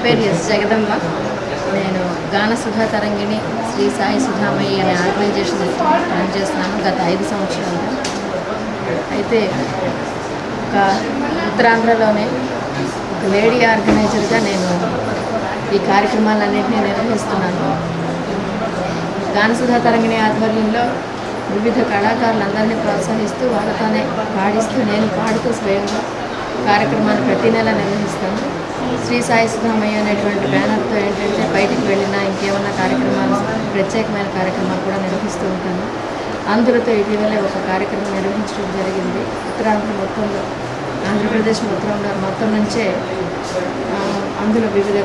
పేరు ఎస్ జగదమ్మ. నేను గాన సుధా తరంగిణి శ్రీ సాయి సుధామయ్య అనే ఆర్గనైజేషన్ రన్ చేస్తున్నాను గత 5 సంవత్సరాలుగా. అయితే ఒక ఉత్తరాంధ్రలోనే ఒక లేడీ ఆర్గనైజర్గా నేను ఈ కార్యక్రమాలన్నింటినీ నిర్వహిస్తున్నాను. గాన సుధా తరంగిణి ఆధ్వర్యంలో వివిధ కళాకారులందరినీ ప్రోత్సహిస్తూ వాళ్ళతోనే పాడిస్తూ నేను పాడుతూ స్వయంగా కార్యక్రమాన్ని ప్రతి నెల నిర్వహిస్తాను. శ్రీ సాయి సుధామయ్య అనేటువంటి బ్యానర్తో ఏంటంటే బయటికి వెళ్ళినా ఇంకేమన్నా కార్యక్రమాలు ప్రత్యేకమైన కార్యక్రమాలు కూడా నిర్వహిస్తూ ఉంటాను. అందరితో ఇటీవలే ఒక కార్యక్రమం నిర్వహించడం జరిగింది. ఉత్తరాంధ్ర మొత్తంలో ఆంధ్రప్రదేశ్ మొత్తం నుంచే అందులో వివిధ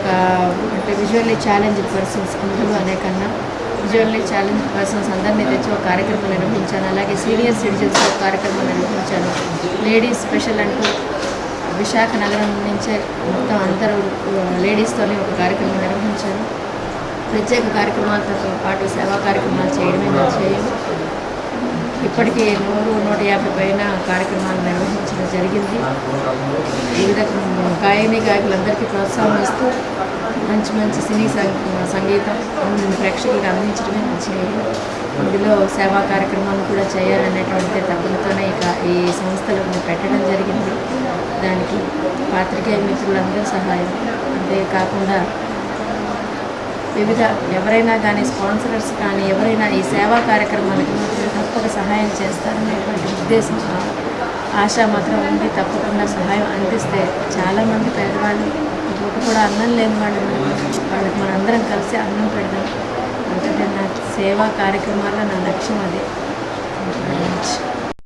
అంటే విజువల్లీ ఛాలెంజ్డ్ పర్సన్స్ అందులో అనేకన్నా విజువల్లీ ఛాలెంజ్ పర్సన్స్ అందరినీ తెచ్చి ఒక కార్యక్రమం నిర్వహించాను. అలాగే సీనియర్ సిటిజన్స్ ఒక కార్యక్రమం నిర్వహించాను. లేడీస్ స్పెషల్ అంటూ విశాఖ నగరం నుంచే మొత్తం అందరూ లేడీస్తోనే ఒక కార్యక్రమం నిర్వహించాను. ప్రత్యేక కార్యక్రమాలతో పాటు సేవా కార్యక్రమాలు చేయడమే నా చేయము. ఇప్పటికీ 100-150 పైన కార్యక్రమాలు నిర్వహించడం జరిగింది. వివిధ గాయకులందరికీ ప్రోత్సాహం ఇస్తూ మంచి మంచి సినీ సంగీతం ప్రేక్షకులకు అందించడమే నా చేయము. ఇందులో సేవా కార్యక్రమాలు కూడా చేయాలనేటువంటి తపనతోనే ఈ సంస్థలను పెట్టడం జరిగింది. దానికి పాత్రికేయ మిత్రులందరూ సహాయం, అంతేకాకుండా వివిధ ఎవరైనా కానీ స్పాన్సరర్స్ కానీ ఎవరైనా ఈ సేవా కార్యక్రమాలకు తప్పక సహాయం చేస్తారనేటువంటి ఉద్దేశం ఆశ మాత్రం ఉంది. తప్పకుండా సహాయం అందిస్తే చాలామంది పేదవాళ్ళు పూట కూడా అన్నం లేని వాళ్ళకి మనందరం కలిసి అన్నం పెడదాం. అంటే నా సేవా కార్యక్రమాల్లో నా లక్ష్యం అదే.